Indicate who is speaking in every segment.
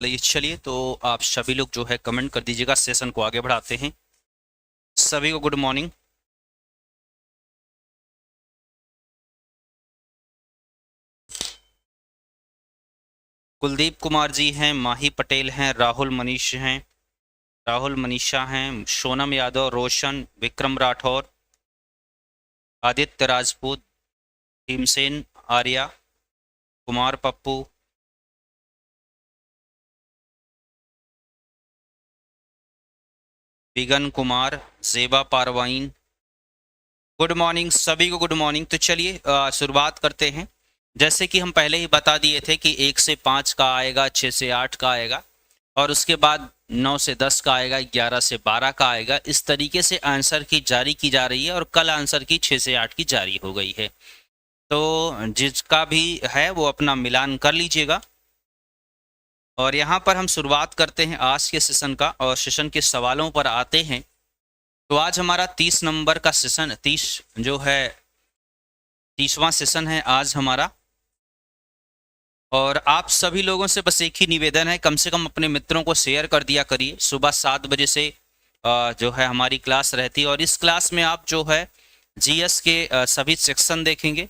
Speaker 1: चलिए तो आप सभी लोग जो है कमेंट कर दीजिएगा, सेशन को आगे बढ़ाते हैं। सभी को गुड मॉर्निंग। कुलदीप कुमार जी हैं, माही पटेल हैं, राहुल मनीषा हैं, सोनम यादव, रोशन, विक्रम राठौर, आदित्य राजपूत, भीमसेन आर्या, कुमार पप्पू, बिगन कुमार, जेबा पारवाइन। गुड मॉर्निंग सभी को, गुड मॉर्निंग। तो चलिए शुरुआत करते हैं। जैसे कि हम पहले ही बता दिए थे कि 1 से 5 का आएगा, 6 से 8 का आएगा, और उसके बाद 9 से 10 का आएगा, 11 से 12 का आएगा। इस तरीके से आंसर की जारी की जा रही है, और कल आंसर की 6 से 8 की जारी हो गई है। तो जिसका भी है वो अपना मिलान कर लीजिएगा। और यहाँ पर हम शुरुआत करते हैं आज के सेशन का, और सेशन के सवालों पर आते हैं। तो आज हमारा 30 नंबर का सेशन, 30 जो है 30वां सेशन है आज हमारा। और आप सभी लोगों से बस एक ही निवेदन है, कम से कम अपने मित्रों को शेयर कर दिया करिए। सुबह 7 बजे से जो है हमारी क्लास रहती है, और इस क्लास में आप जो है जीएस के सभी सेक्शन देखेंगे,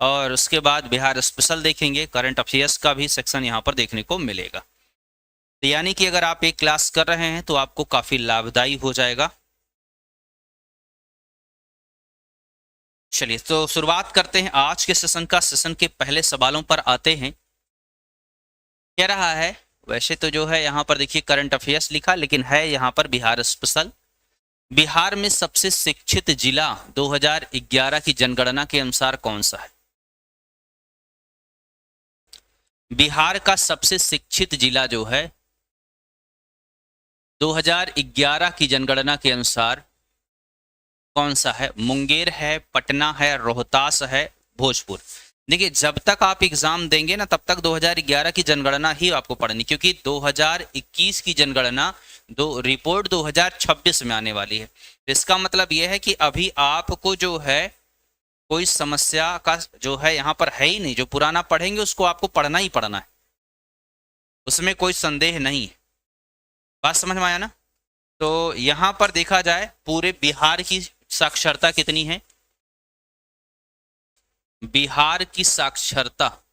Speaker 1: और उसके बाद बिहार स्पेशल देखेंगे। करंट अफेयर्स का भी सेक्शन यहाँ पर देखने को मिलेगा। तो यानी कि अगर आप एक क्लास कर रहे हैं तो आपको काफ़ी लाभदायी हो जाएगा। चलिए तो शुरुआत करते हैं आज के सेशन का। सेशन के पहले सवालों पर आते हैं। कह रहा है, वैसे तो जो है यहाँ पर देखिए करंट अफेयर्स लिखा, लेकिन है यहाँ पर बिहार स्पेशल। बिहार में सबसे शिक्षित जिला 2011 की जनगणना के अनुसार कौन सा है? बिहार का सबसे शिक्षित जिला जो है 2011 की जनगणना के अनुसार कौन सा है? मुंगेर है, पटना है, रोहतास है, भोजपुर। देखिए, जब तक आप एग्जाम देंगे ना तब तक 2011 की जनगणना ही आपको पढ़नी, क्योंकि 2021 की जनगणना रिपोर्ट 2026 में आने वाली है। तो इसका मतलब यह है कि अभी आपको जो है कोई समस्या का जो है यहाँ पर है ही नहीं। जो पुराना पढ़ेंगे उसको आपको पढ़ना ही पढ़ना है, उसमें कोई संदेह नहीं है। बात समझ में आया ना? तो यहाँ पर देखा जाए पूरे बिहार की साक्षरता कितनी है। बिहार की साक्षरता,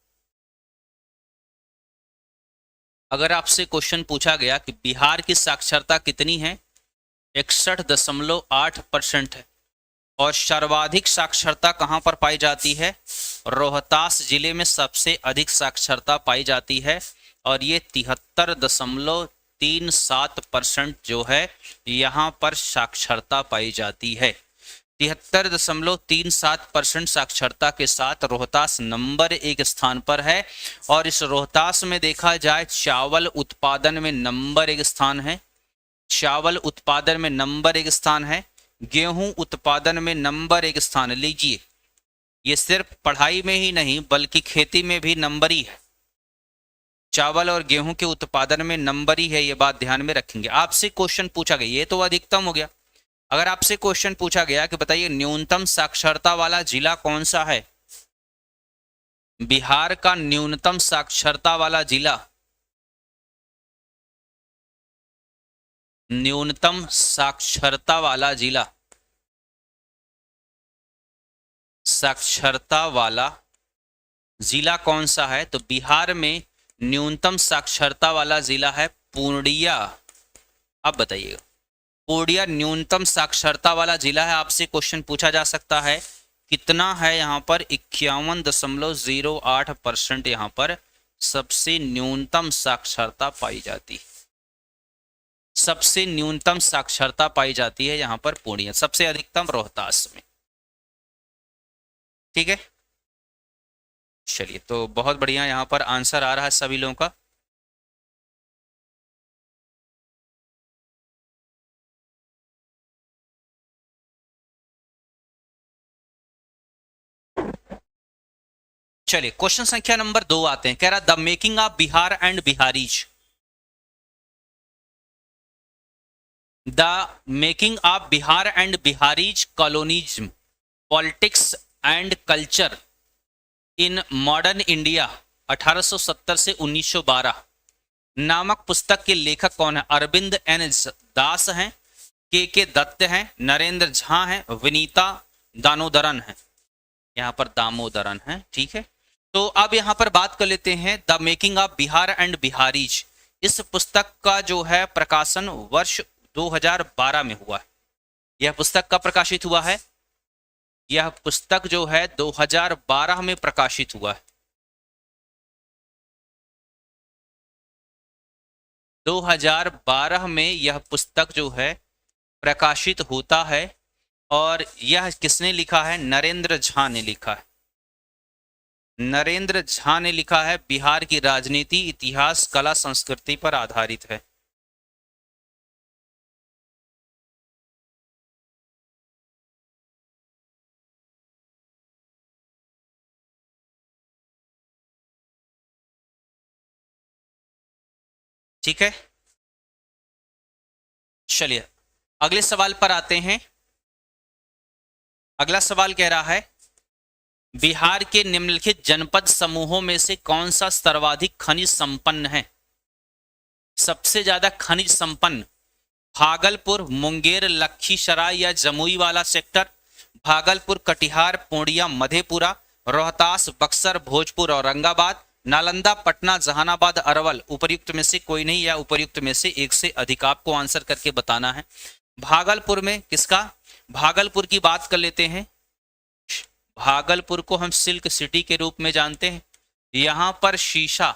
Speaker 1: अगर आपसे क्वेश्चन पूछा गया कि बिहार की साक्षरता कितनी है, 61.8% है। और सर्वाधिक साक्षरता कहां पर पाई जाती है? रोहतास जिले में सबसे अधिक साक्षरता पाई जाती है, और ये 73.37% जो है यहाँ पर साक्षरता पाई जाती है। 73.37% साक्षरता के साथ रोहतास नंबर 1 स्थान पर है। और इस रोहतास में देखा जाए चावल उत्पादन में नंबर 1 स्थान है, चावल उत्पादन में नंबर 1 स्थान है, गेहूं उत्पादन में नंबर 1 स्थान। लीजिए, ये सिर्फ पढ़ाई में ही नहीं बल्कि खेती में भी नंबर ही है। चावल और गेहूं के उत्पादन में नंबर ही है, ये बात ध्यान में रखेंगे। आपसे क्वेश्चन पूछा गया, ये तो अधिकतम हो गया। अगर आपसे क्वेश्चन पूछा गया कि बताइए न्यूनतम साक्षरता वाला जिला कौन सा है, बिहार का न्यूनतम साक्षरता वाला जिला, न्यूनतम साक्षरता वाला जिला, साक्षरता वाला जिला कौन सा है? तो बिहार में न्यूनतम साक्षरता वाला जिला है पूर्णिया। अब बताइएगा, पूर्णिया न्यूनतम साक्षरता वाला जिला है। आपसे क्वेश्चन पूछा जा सकता है कितना है यहाँ पर? 51.08% यहाँ पर सबसे न्यूनतम साक्षरता पाई जाती है। सबसे न्यूनतम साक्षरता पाई जाती है यहाँ पर पूर्णिया, सबसे अधिकतम रोहतास में। ठीक है, चलिए तो बहुत बढ़िया, यहाँ पर आंसर आ रहा है सभी लोगों का। चलिए क्वेश्चन संख्या नंबर 2 आते हैं। कह रहा the making of Bihar and Bihari's, the making of Bihar and Bihari's colonialism, politics and culture in modern India 1870 से 1912। नामक पुस्तक के लेखक कौन है? अरविंद एन दास हैं, के दत्त हैं, नरेंद्र झा हैं, विनीता दामोदरन है। यहाँ पर दामोदरन है, ठीक है। तो अब यहाँ पर बात कर लेते हैं the making of Bihar and Bihari's. इस पुस्तक का जो है प्रकाशन वर्ष 2012 में हुआ है। यह पुस्तक कब प्रकाशित हुआ है? यह पुस्तक जो है 2012 में प्रकाशित हुआ है। 2012 में यह पुस्तक जो है प्रकाशित होता है और यह किसने लिखा है? नरेंद्र झा ने लिखा है। नरेंद्र झा ने लिखा है। बिहार की राजनीति, इतिहास, कला, संस्कृति पर आधारित है। ठीक है, चलिए अगले सवाल पर आते हैं। अगला सवाल कह रहा है बिहार के निम्नलिखित जनपद समूहों में से कौन सा सर्वाधिक खनिज संपन्न है? सबसे ज्यादा खनिज संपन्न भागलपुर, मुंगेर, लखीसराय या जमुई वाला सेक्टर, भागलपुर, कटिहार, पूर्णिया, मधेपुरा, रोहतास, बक्सर, भोजपुर, औरंगाबाद, नालंदा, पटना, जहानाबाद, अरवल। उपर्युक्त में से कोई नहीं या उपर्युक्त में से एक से अधिक आपको आंसर करके बताना है। भागलपुर में किसका? भागलपुर की बात कर लेते हैं। भागलपुर को हम सिल्क सिटी के रूप में जानते हैं। यहां पर शीशा,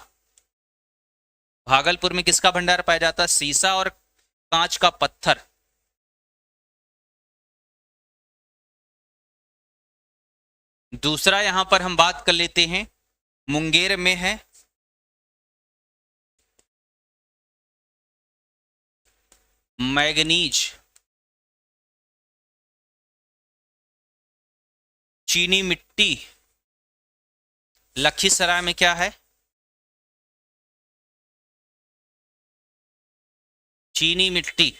Speaker 1: भागलपुर में किसका भंडार पाया जाता है? शीशा और कांच का पत्थर। दूसरा यहां पर हम बात कर लेते हैं, मुंगेर में है मैग्नीज, चीनी मिट्टी। लखीसराय में क्या है? चीनी मिट्टी।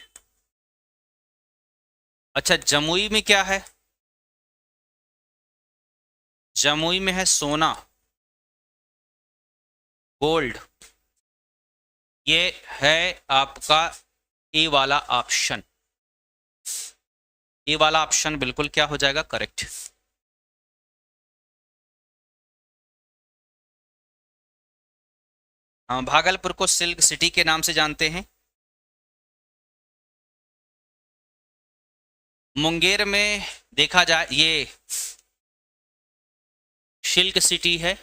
Speaker 1: अच्छा, जमुई में क्या है? जमुई में है सोना, गोल्ड। ये है आपका ए वाला ऑप्शन। ए वाला ऑप्शन बिल्कुल क्या हो जाएगा? करेक्ट। हाँ, भागलपुर को सिल्क सिटी के नाम से जानते हैं। मुंगेर में देखा जाए ये सिल्क सिटी है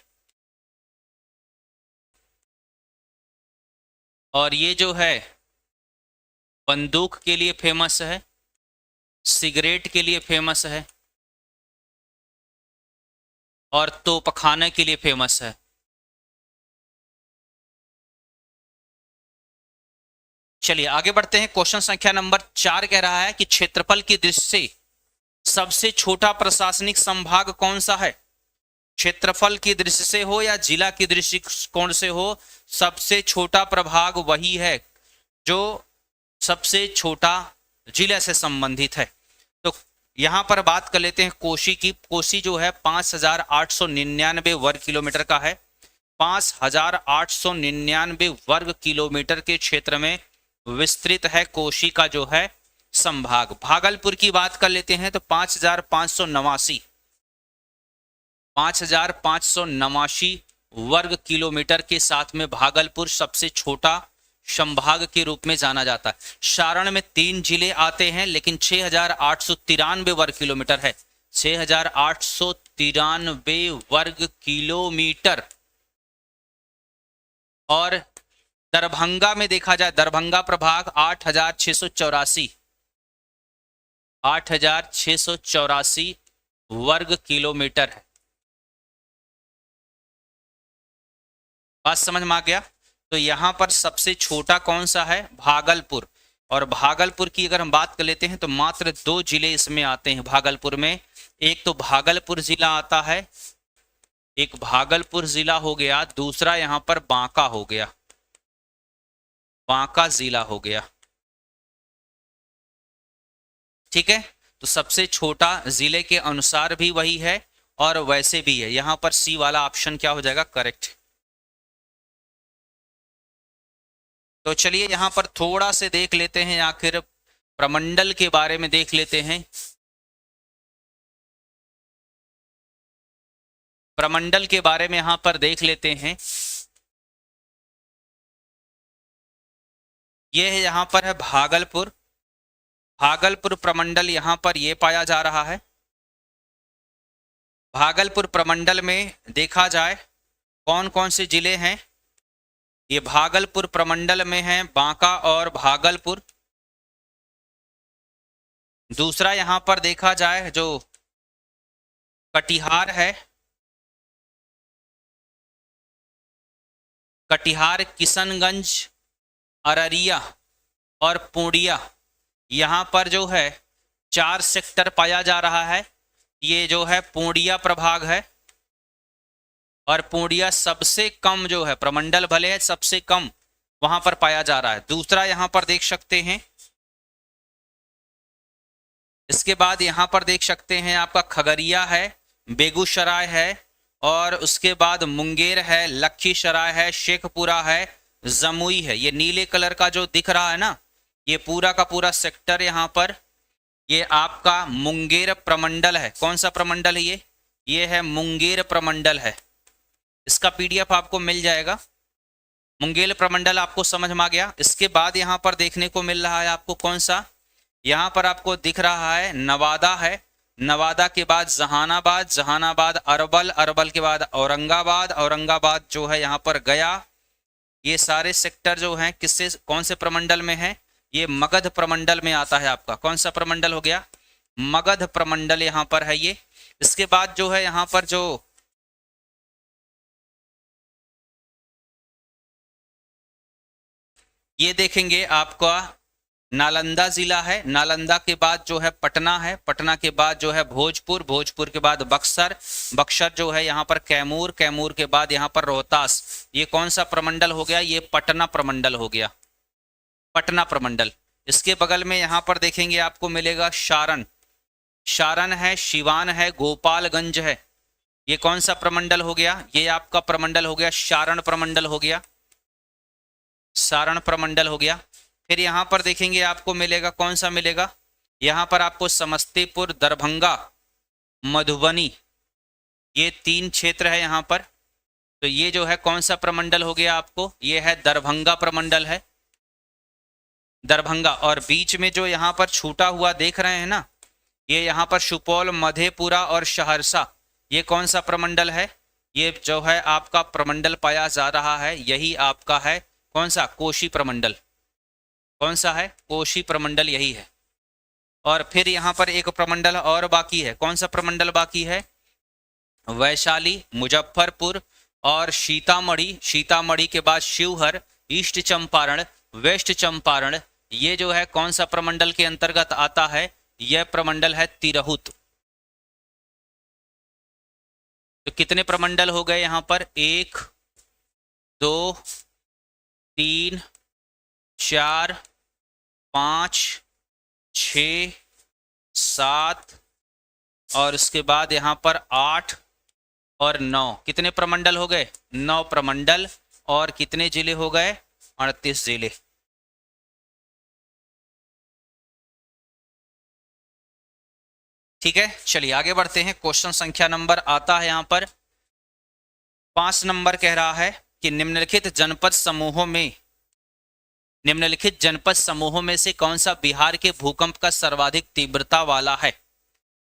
Speaker 1: और ये जो है बंदूक के लिए फेमस है, सिगरेट के लिए फेमस है और तोपखाने के लिए फेमस है। चलिए आगे बढ़ते हैं। क्वेश्चन संख्या नंबर 4 कह रहा है कि क्षेत्रफल की दृष्टि से सबसे छोटा प्रशासनिक संभाग कौन सा है? क्षेत्रफल की दृष्टि से हो या जिला की दृष्टिकोण से हो, सबसे छोटा प्रभाग वही है जो सबसे छोटा जिले से संबंधित है। तो यहां पर बात कर लेते हैं कोसी की। कोसी जो है 5899 वर्ग किलोमीटर का है। 5899 वर्ग किलोमीटर के क्षेत्र में विस्तृत है कोसी का जो है संभाग। भागलपुर की बात कर लेते हैं तो 5589 वर्ग किलोमीटर के साथ में भागलपुर सबसे छोटा संभाग के रूप में जाना जाता है। सारण में 3 जिले आते हैं लेकिन 6893 वर्ग किलोमीटर है। 6893 वर्ग किलोमीटर। और दरभंगा में देखा जाए, दरभंगा प्रभाग 8684 वर्ग किलोमीटर है। बात समझ में आ गया? तो यहां पर सबसे छोटा कौन सा है? भागलपुर। और भागलपुर की अगर हम बात कर लेते हैं तो मात्र 2 जिले इसमें आते हैं भागलपुर में। एक तो भागलपुर जिला आता है, एक भागलपुर जिला हो गया, दूसरा यहां पर बांका हो गया, बांका जिला हो गया। ठीक है, तो सबसे छोटा जिले के अनुसार भी वही है और वैसे भी है। यहां पर सी वाला ऑप्शन क्या हो जाएगा? करेक्ट। तो चलिए यहाँ पर थोड़ा से देख लेते हैं, आखिर प्रमंडल के बारे में देख लेते हैं। प्रमंडल के बारे में यहाँ पर देख लेते हैं। ये है यहाँ पर है भागलपुर। भागलपुर प्रमंडल यहाँ पर ये पाया जा रहा है। भागलपुर प्रमंडल में देखा जाए कौन कौन से जिले हैं, ये भागलपुर प्रमंडल में है बांका और भागलपुर। दूसरा यहाँ पर देखा जाए जो कटिहार है, कटिहार, किशनगंज, अररिया और पूर्णिया, यहाँ पर जो है 4 सेक्टर पाया जा रहा है। ये जो है पूर्णिया प्रभाग है और पूर्णिया सबसे कम जो है प्रमंडल, भले है सबसे कम वहां पर पाया जा रहा है। दूसरा यहाँ पर देख सकते हैं, इसके बाद यहाँ पर देख सकते हैं आपका खगड़िया है, बेगूसराय है और उसके बाद मुंगेर है, लखीसराय है, शेखपुरा है, जमुई है। ये नीले कलर का जो दिख रहा है ना, ये पूरा का पूरा सेक्टर यहाँ पर ये आपका मुंगेर प्रमंडल है। कौन सा प्रमंडल है ये है मुंगेर प्रमंडल है। इसका पीडीएफ आपको मिल जाएगा। मुंगेर प्रमंडल आपको समझ में आ गया। इसके बाद यहाँ पर देखने को मिल रहा है आपको कौन सा, यहाँ पर आपको दिख रहा है नवादा है, नवादा के बाद जहानाबाद, जहानाबाद अरवल, अरवल के बाद औरंगाबाद, औरंगाबाद जो है यहाँ पर गया। ये सारे सेक्टर जो हैं किससे कौन से प्रमंडल में है, ये मगध प्रमंडल में आता है आपका। कौन सा प्रमंडल हो गया, मगध प्रमंडल यहाँ पर है ये। इसके बाद जो है यहाँ पर जो ये देखेंगे आपका नालंदा जिला है, नालंदा के बाद जो है पटना है, पटना के बाद जो है भोजपुर, भोजपुर के बाद बक्सर, बक्सर जो है यहाँ पर कैमूर, कैमूर के बाद यहाँ पर रोहतास। ये कौन सा प्रमंडल हो गया, ये पटना प्रमंडल हो गया, पटना प्रमंडल। इसके बगल में यहाँ पर देखेंगे आपको मिलेगा शारण, शारण है, शिवान है, गोपालगंज है। ये कौन सा प्रमंडल हो गया, ये आपका प्रमंडल हो गया शारण प्रमंडल हो गया, सारण प्रमंडल हो गया। फिर यहाँ पर देखेंगे आपको मिलेगा कौन सा मिलेगा, यहाँ पर आपको समस्तीपुर, दरभंगा, मधुबनी, ये 3 क्षेत्र है यहाँ पर। तो ये जो है कौन सा प्रमंडल हो गया आपको, ये है दरभंगा प्रमंडल है, दरभंगा। और बीच में जो यहाँ पर छूटा हुआ देख रहे हैं ना, ये यहाँ पर सुपौल, मधेपुरा और सहरसा, ये कौन सा प्रमंडल है, ये जो है आपका प्रमंडल पाया जा रहा है, यही आपका है कौन सा, कोशी प्रमंडल। कौन सा है, कोशी प्रमंडल यही है। और फिर यहाँ पर एक प्रमंडल और बाकी है। कौन सा प्रमंडल बाकी है, वैशाली, मुजफ्फरपुर और सीतामढ़ी, सीतामढ़ी के बाद शिवहर, ईस्ट चंपारण, वेस्ट चंपारण, ये जो है कौन सा प्रमंडल के अंतर्गत आता है, यह प्रमंडल है तिरहुत। तो कितने प्रमंडल हो गए यहाँ पर, 1 2 3 4 5 6 7 और उसके बाद यहाँ पर 8 और 9, कितने प्रमंडल हो गए, 9 प्रमंडल। और कितने जिले हो गए, 38 जिले। ठीक है, चलिए आगे बढ़ते हैं। क्वेश्चन संख्या नंबर आता है यहाँ पर 5 नंबर, कह रहा है कि निम्नलिखित जनपद समूहों में, निम्नलिखित जनपद समूहों में से कौन सा बिहार के भूकंप का सर्वाधिक तीव्रता वाला है।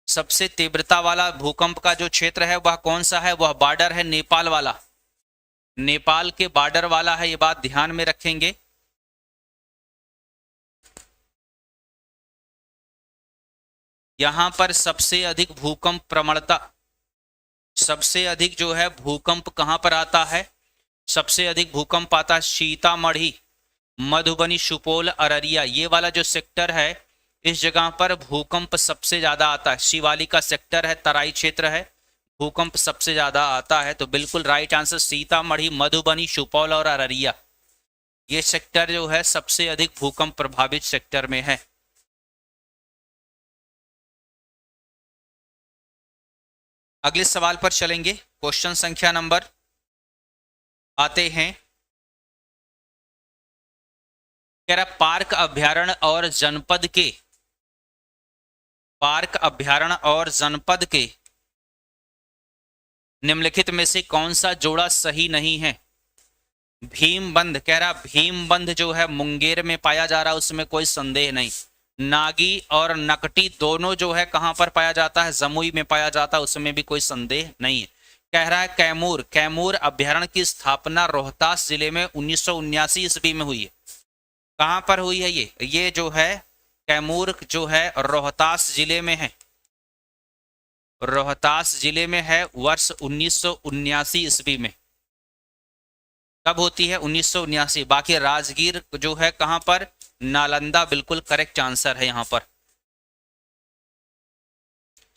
Speaker 1: सबसे तीव्रता वाला भूकंप का जो क्षेत्र है वह कौन सा है, वह बॉर्डर है नेपाल वाला, नेपाल के बॉर्डर वाला है, ये बात ध्यान में रखेंगे। यहां पर सबसे अधिक भूकंप प्रवणता, सबसे अधिक जो है भूकंप कहां पर आता है, सबसे अधिक भूकंप आता है सीतामढ़ी, मधुबनी, सुपौल, अररिया, ये वाला जो सेक्टर है इस जगह पर भूकंप सबसे ज्यादा आता है। शिवालिक का सेक्टर है, तराई क्षेत्र है, भूकंप सबसे ज्यादा आता है। तो बिल्कुल राइट आंसर सीतामढ़ी, मधुबनी, सुपौल और अररिया, ये सेक्टर जो है सबसे अधिक भूकंप प्रभावित सेक्टर में है। अगले सवाल पर चलेंगे। क्वेश्चन संख्या नंबर आते हैं कह रहा पार्क अभ्यारण्य और जनपद के, पार्क अभ्यारण्य और जनपद के निम्नलिखित में से कौन सा जोड़ा सही नहीं है। भीमबंध, कह रहा भीमबंध जो है मुंगेर में पाया जा रहा है, उसमें कोई संदेह नहीं। नागी और नकटी दोनों जो है कहां पर पाया जाता है, जमुई में पाया जाता है, उसमें भी कोई संदेह नहीं है। कह रहा है कैमूर, कैमूर अभ्यारण्य की स्थापना रोहतास जिले में 1979 ईस्वी में हुई है। कहां पर हुई है ये जो है कैमूर जो है रोहतास जिले में है, रोहतास जिले में है, वर्ष 1979 ईस्वी में। कब होती है, 1979। बाकी राजगीर जो है कहां पर, नालंदा, बिल्कुल करेक्ट आंसर है यहां पर।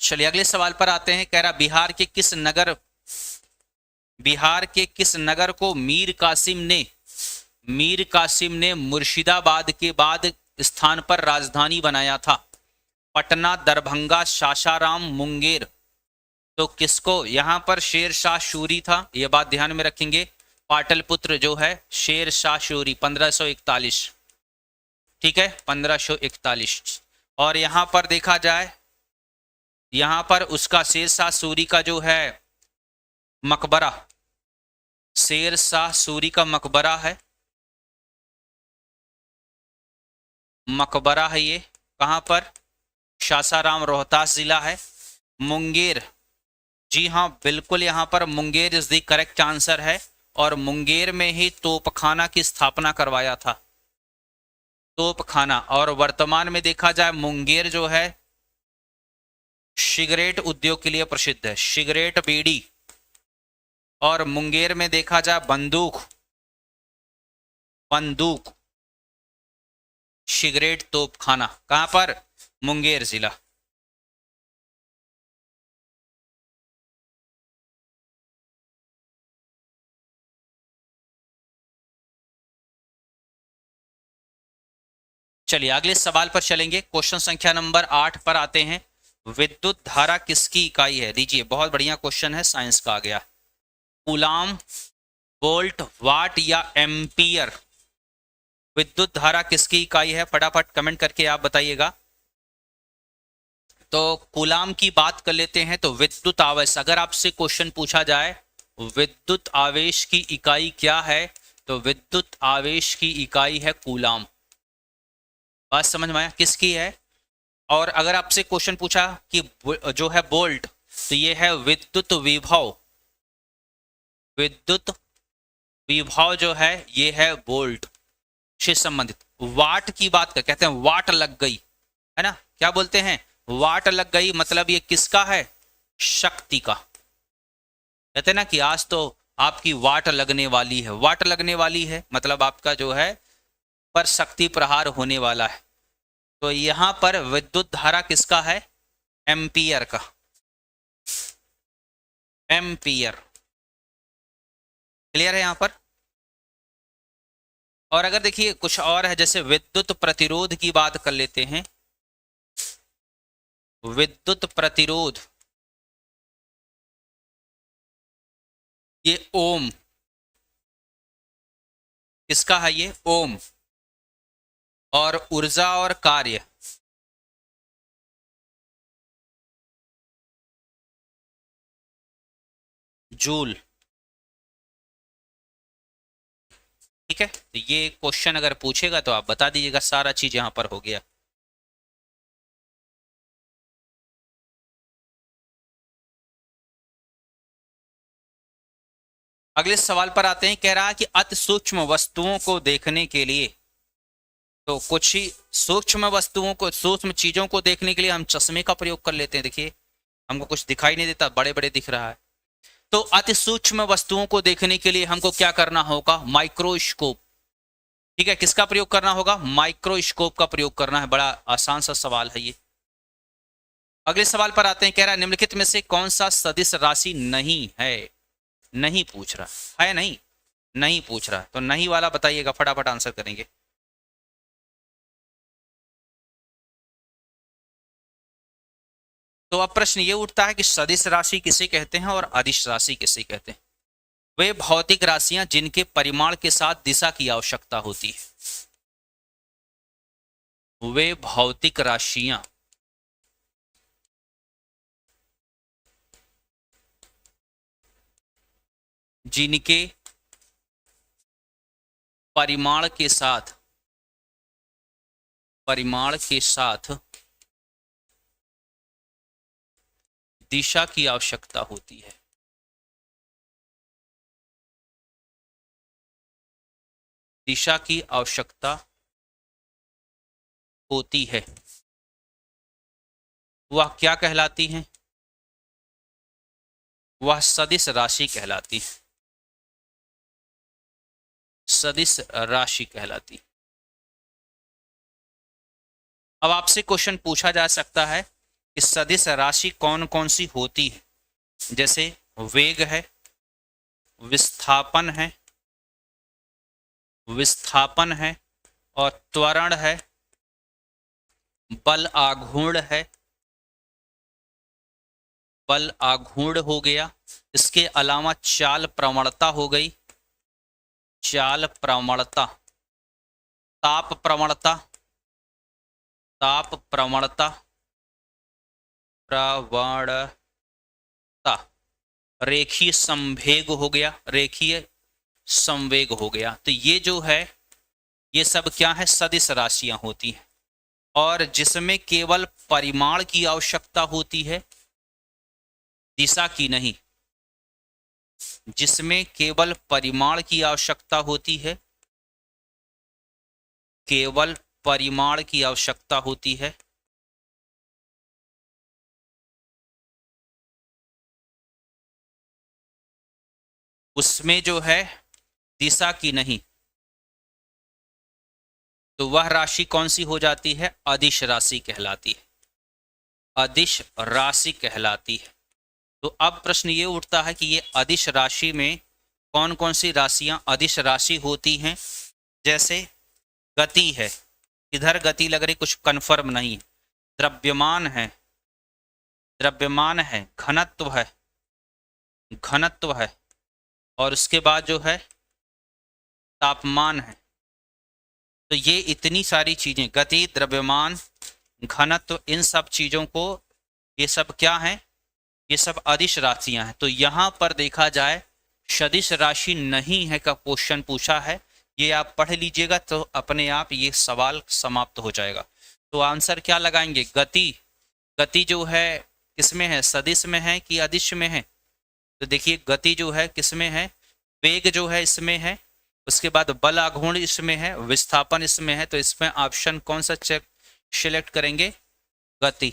Speaker 1: चलिए अगले सवाल पर आते हैं। कह रहा बिहार के किस नगर को मीर कासिम ने मुर्शिदाबाद के बाद स्थान पर राजधानी बनाया था। पटना, दरभंगा, सासाराम, मुंगेर। तो किसको, यहां पर शेर शाह सूरी था, यह बात ध्यान में रखेंगे। पाटलिपुत्र जो है शेर शाह सूरी 1541, ठीक है 1541। और यहां पर देखा जाए, यहां पर उसका शेर शाह सूरी का जो है मकबरा, शेर शाह सूरी का मकबरा है, मकबरा है ये कहां पर, सासाराम रोहतास जिला है। मुंगेर, जी हाँ बिल्कुल यहां पर Munger is the correct answer है। और मुंगेर में ही तोपखाना की स्थापना करवाया था, तोपखाना। और वर्तमान में देखा जाए मुंगेर जो है सिगरेट उद्योग के लिए प्रसिद्ध है, सिगरेट, बीड़ी। और मुंगेर में देखा जाए बंदूक, सिगरेट, तोपखाना। कहां पर, मुंगेर जिला। चलिए अगले सवाल पर चलेंगे। क्वेश्चन संख्या नंबर 8 पर आते हैं। विद्युत धारा किसकी इकाई है। लीजिए बहुत बढ़िया क्वेश्चन है, साइंस का आ गया। कूलाम, वोल्ट, वाट या एम्पियर। विद्युत धारा किसकी इकाई है, फटाफट कमेंट करके आप बताइएगा। तो कूलाम की बात कर लेते हैं। तो विद्युत आवेश, अगर आपसे क्वेश्चन पूछा जाए विद्युत आवेश की इकाई क्या है, तो विद्युत आवेश की इकाई है कूलाम। बात समझ में आया किसकी है। और अगर आपसे क्वेश्चन पूछा कि जो है वोल्ट, तो ये है विद्युत विभव, विद्युत विभव जो है ये है वोल्ट से संबंधित। वाट की बात कर, कहते हैं वाट लग गई, है ना, क्या बोलते हैं, वाट लग गई, मतलब ये किसका है, शक्ति का। कहते हैं ना कि आज तो आपकी वाट लगने वाली है, वाट लगने वाली है मतलब आपका जो है पर शक्ति प्रहार होने वाला है। तो यहां पर विद्युत धारा किसका है, एम्पियर का, एम्पियर। क्लियर है यहां पर। और अगर देखिए कुछ और है, जैसे विद्युत प्रतिरोध की बात कर लेते हैं। विद्युत प्रतिरोध ये ओम, किसका है ये, ओम। और ऊर्जा और कार्य जूल। ठीक है, तो ये क्वेश्चन अगर पूछेगा तो आप बता दीजिएगा, सारा चीज यहां पर हो गया। अगले सवाल पर आते हैं। कह रहा है कि अति सूक्ष्म वस्तुओं को देखने के लिए, तो कुछ ही सूक्ष्म वस्तुओं को, सूक्ष्म चीजों को देखने के लिए हम चश्मे का प्रयोग कर लेते हैं। देखिए हमको कुछ दिखाई नहीं देता, बड़े बड़े दिख रहा है। तो अति सूक्ष्म वस्तुओं को देखने के लिए हमको क्या करना होगा, माइक्रोस्कोप। ठीक है, किसका प्रयोग करना होगा, माइक्रोस्कोप का प्रयोग करना है। बड़ा आसान सा सवाल है ये। अगले सवाल पर आते हैं। कह रहा है निम्नलिखित में से कौन सा सदिश राशि नहीं है, नहीं पूछ रहा है, नहीं नहीं पूछ रहा, तो नहीं वाला बताइएगा, फटाफट आंसर करेंगे। तो अब प्रश्न ये उठता है कि सदिश राशि किसे कहते हैं और अदिश राशि किसे कहते हैं। वे भौतिक राशियां जिनके परिमाण के साथ दिशा की आवश्यकता होती है। वे भौतिक राशियां जिनके परिमाण के साथ दिशा की आवश्यकता होती है। दिशा की आवश्यकता होती है, वह क्या कहलाती है? वह सदिश राशि कहलाती है। सदिश राशि कहलाती। अब आपसे क्वेश्चन पूछा जा सकता है कि सदिश राशि कौन कौन सी होती है, जैसे वेग है, विस्थापन है और त्वरण है, बल आघूर्ण है, बल आघूर्ण हो गया। इसके अलावा चाल प्रवणता हो गई, चाल प्रवणता, ताप प्रवणता, रेखीय संवेग हो गया, रेखीय संवेग हो गया। तो ये जो है ये सब क्या है? सदिश राशियां होती हैं। और जिसमें केवल परिमाण की आवश्यकता होती है, दिशा की नहीं। जिसमें केवल परिमाण की आवश्यकता होती है, केवल परिमाण की आवश्यकता होती है, उसमें जो है दिशा की नहीं, तो वह राशि कौन सी हो जाती है? अदिश राशि कहलाती है। अदिश राशि कहलाती है। तो अब प्रश्न ये उठता है कि ये अदिश राशि में कौन कौन सी राशियां अदिश राशि होती हैं? जैसे गति है, इधर गति लग रही, कुछ कंफर्म नहीं है। द्रव्यमान है, घनत्व है, और उसके बाद जो है तापमान है। तो ये इतनी सारी चीजें, गति, द्रव्यमान, घनत्व, इन सब चीजों को, ये सब क्या है? ये सब अदिश राशियां हैं। तो यहां पर देखा जाए सदिश राशि नहीं है का क्वेश्चन पूछा है, ये आप पढ़ लीजिएगा तो अपने आप ये सवाल समाप्त हो जाएगा। तो आंसर क्या लगाएंगे? गति। गति जो है किसमें है? सदिश में है कि अदिश में है? तो देखिए गति जो है किसमें है? वेग जो है इसमें है, उसके बाद बल आघूर्ण इसमें है, विस्थापन इसमें है। तो इसमें ऑप्शन कौन सा चेक सिलेक्ट करेंगे? गति।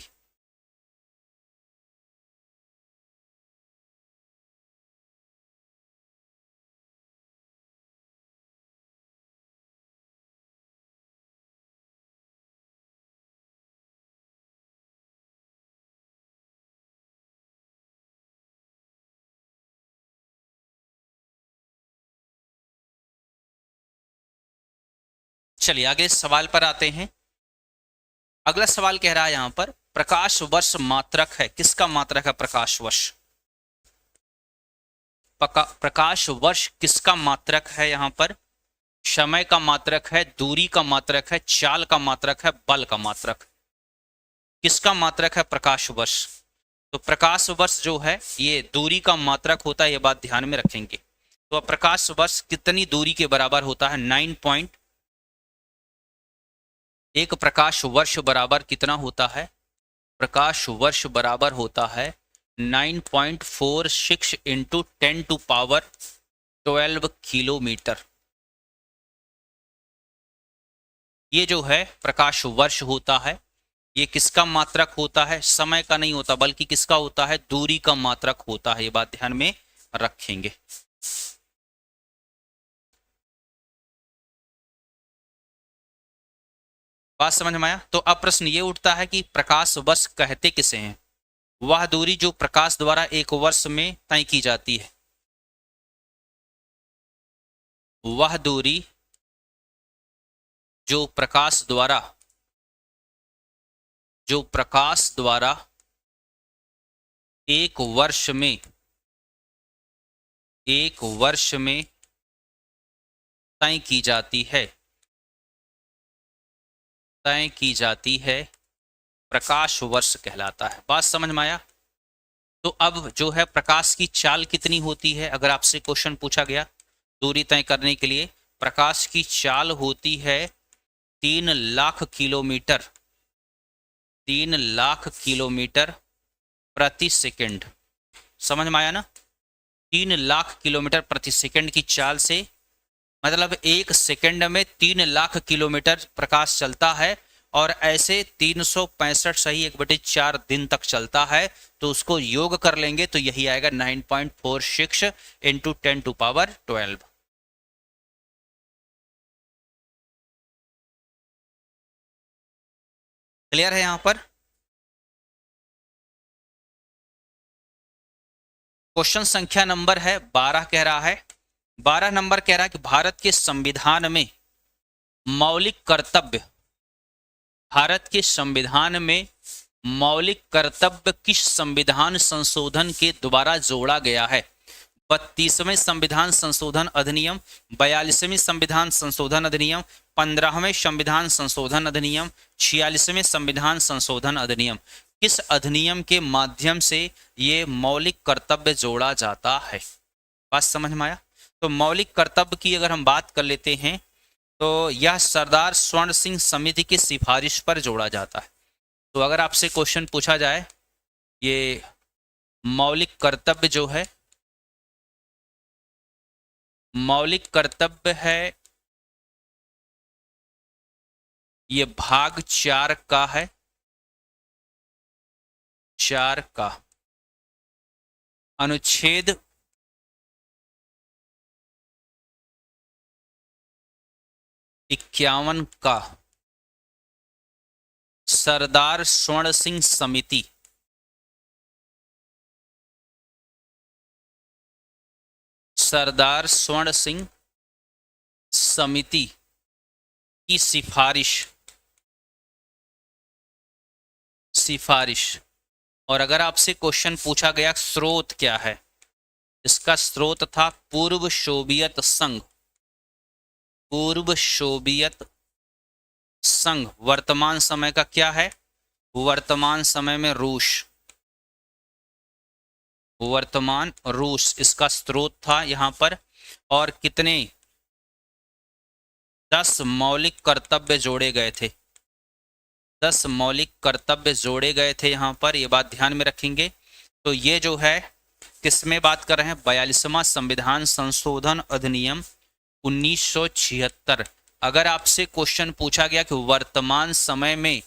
Speaker 1: चलिए आगे सवाल पर आते हैं। अगला सवाल कह रहा है यहां पर प्रकाश वर्ष मात्रक है। किसका मात्रक है? प्रकाश वर्ष। प्रकाश वर्ष किसका मात्रक है? यहां पर समय का मात्रक है, दूरी का मात्रक है, चाल का मात्रक है, बल का मात्रक। किसका मात्रक है? प्रकाश वर्ष। तो प्रकाश वर्ष जो है ये दूरी का मात्रक होता है, ये बात ध्यान में रखेंगे। तो प्रकाश वर्ष कितनी दूरी के बराबर होता है? 9 एक प्रकाश वर्ष बराबर कितना होता है? प्रकाश वर्ष बराबर होता है 9.46 इंटू 10⁻12 किलोमीटर। ये जो है प्रकाश वर्ष होता है, ये किसका मात्रक होता है? समय का नहीं होता, बल्कि किसका होता है? दूरी का मात्रक होता है। ये बात ध्यान में रखेंगे। बात समझ में आया? तो अब प्रश्न ये उठता है कि प्रकाश वर्ष कहते किसे हैं? वह दूरी जो प्रकाश द्वारा एक वर्ष में तय की जाती है। वह दूरी जो प्रकाश द्वारा एक वर्ष में तय की जाती है, तय की जाती है प्रकाश वर्ष कहलाता है। बात समझ में आया? तो अब जो है प्रकाश की चाल कितनी होती है, अगर आपसे क्वेश्चन पूछा गया दूरी तय करने के लिए, प्रकाश की चाल होती है 3,00,000 किलोमीटर, 3,00,000 किलोमीटर प्रति सेकंड। समझ में आया ना? 3,00,000 किलोमीटर प्रति सेकंड की चाल से मतलब एक सेकंड में 3,00,000 किलोमीटर प्रकाश चलता है, और ऐसे 365 सही 1/4 दिन तक चलता है। तो उसको योग कर लेंगे तो यही आएगा 9.46 इंटू 10⁻12। क्लियर है यहां पर? क्वेश्चन संख्या नंबर है 12 कह रहा है, 12 नंबर कह रहा है कि भारत के संविधान में मौलिक कर्तव्य, भारत के संविधान में मौलिक कर्तव्य किस संविधान संशोधन के द्वारा जोड़ा गया है? 32वें संविधान संशोधन अधिनियम, 42वें संविधान संशोधन अधिनियम, 15वें संविधान संशोधन अधिनियम, 46वें संविधान संशोधन अधिनियम। किस अधिनियम के माध्यम से ये मौलिक कर्तव्य जोड़ा जाता है? बात समझ में आया? तो मौलिक कर्तव्य की अगर हम बात कर लेते हैं तो यह सरदार स्वर्ण सिंह समिति की सिफारिश पर जोड़ा जाता है। तो अगर आपसे क्वेश्चन पूछा जाए ये मौलिक कर्तव्य जो है, मौलिक कर्तव्य है ये भाग 4 का है, 4 का अनुच्छेद 51 का सरदार स्वर्ण सिंह समिति, सरदार स्वर्ण सिंह समिति की सिफारिश, सिफारिश। और अगर आपसे क्वेश्चन पूछा गया स्रोत क्या है, इसका स्रोत था पूर्व सोवियत संघ, पूर्व सोवियत संघ। वर्तमान समय का क्या है? वर्तमान समय में रूस, वर्तमान रूस इसका स्रोत था यहां पर। और कितने 10 मौलिक कर्तव्य जोड़े गए थे, 10 मौलिक कर्तव्य जोड़े गए थे यहां पर, ये बात ध्यान में रखेंगे। तो ये जो है किसमें बात कर रहे हैं? 42वां संविधान संशोधन अधिनियम 1976। अगर आपसे क्वेश्चन पूछा गया कि वर्तमान समय में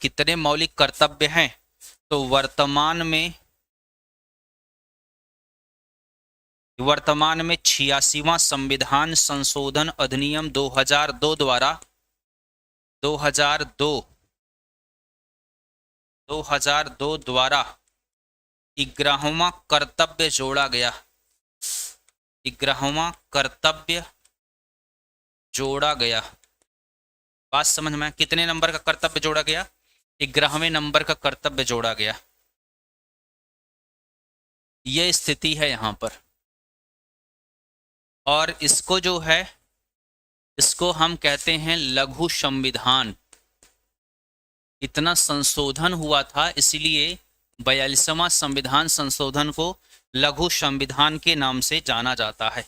Speaker 1: कितने मौलिक कर्तव्य हैं, तो वर्तमान में 86वां संविधान संशोधन अधिनियम 2002 द्वारा 2002 द्वारा 11वां कर्तव्य जोड़ा गया, 11वां कर्तव्य जोड़ा गया। बात समझ में? कितने नंबर का कर्तव्य जोड़ा गया? 11वें नंबर का कर्तव्य जोड़ा गया। यह स्थिति है यहां पर। और इसको जो है, इसको हम कहते हैं लघु संविधान। इतना संशोधन हुआ था इसीलिए 42वां संविधान संशोधन को लघु संविधान के नाम से जाना जाता है।